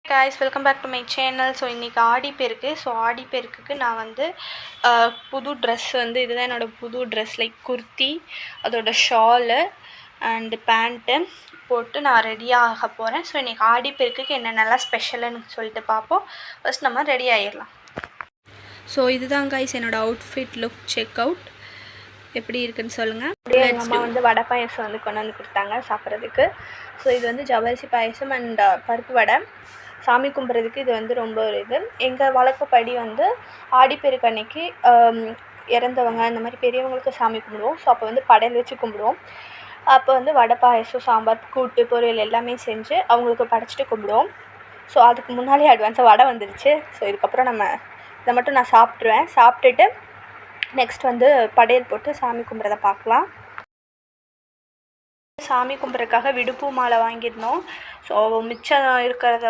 guys, welcome back to my channel. So இன்றைக்கி Aadiperukku. So ஆடிப்பெருக்குக்கு நான் வந்து புது ட்ரெஸ் வந்து இதுதான் என்னோடய புது ட்ரெஸ். லைக் குர்த்தி, அதோட ஷாலு அண்டு பேண்ட்டு போட்டு நான் ரெடியாக போகிறேன். ஸோ இன்றைக்கி ஆடிப்பெருக்குக்கு என்னென்னலாம் ஸ்பெஷலுன்னு சொல்லிட்டு பார்ப்போம். ஃபர்ஸ்ட் நம்ம ரெடி ஆகிடலாம். ஸோ இதுதான் கைஸ் என்னோடய அவுட்ஃபிட் லுக். செக் அவுட் எப்படி இருக்குன்னு சொல்லுங்கள். எங்கள் அம்மா வந்து வடை பாயசம் வந்து கொண்டு வந்து கொடுத்தாங்க சாப்பிட்றதுக்கு. ஸோ இது வந்து ஜவ்வரிசி பாயசம் அண்ட் பருப்பு வடை. சாமி கும்பிட்றதுக்கு இது வந்து ரொம்ப ஒரு இது. எங்கள் வழக்கப்படி வந்து ஆடிப்பெருக்கு அன்னைக்கு இறந்தவங்க அந்த மாதிரி பெரியவங்களுக்கு சாமி கும்பிடுவோம். ஸோ அப்போ வந்து படையல் வச்சு கும்பிடுவோம். அப்போ வந்து வடை பாயசம், சாம்பார், கூட்டு, பொரியல் எல்லாமே செஞ்சு அவங்களுக்கு படைச்சிட்டு கும்பிடுவோம். ஸோ அதுக்கு முன்னாலே அட்வான்ஸாக வடை வந்துடுச்சு. ஸோ இதுக்கப்புறம் நம்ம இதை மட்டும் நான் சாப்பிட்ருவேன். சாப்பிட்டுட்டு நெக்ஸ்ட் வந்து படையல் போட்டு சாமி கும்பிட்றத பார்க்கலாம். சாமி கும்பிட்றதுக்காக விடுப்பு மாலை வாங்கியிருந்தோம். ஸோ மிச்சம் இருக்கிறத